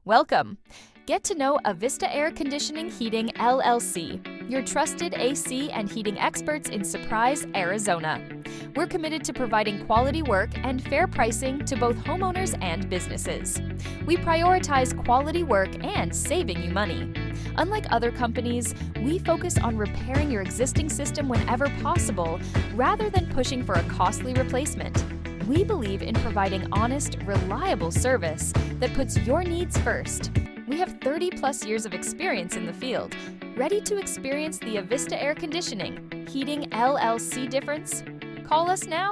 Welcome! Get to know Avista Air Conditioning Heating LLC, your trusted AC and heating experts in Surprise, Arizona. We're committed to providing quality work and fair pricing to both homeowners and businesses. We prioritize quality work and saving you money. Unlike other companies, we focus on repairing your existing system whenever possible, rather than pushing for a costly replacement. We believe in providing honest, reliable service that puts your needs first. We have 30+ years of experience in the field. Ready to experience the Avista Air Conditioning Heating LLC difference? Call us now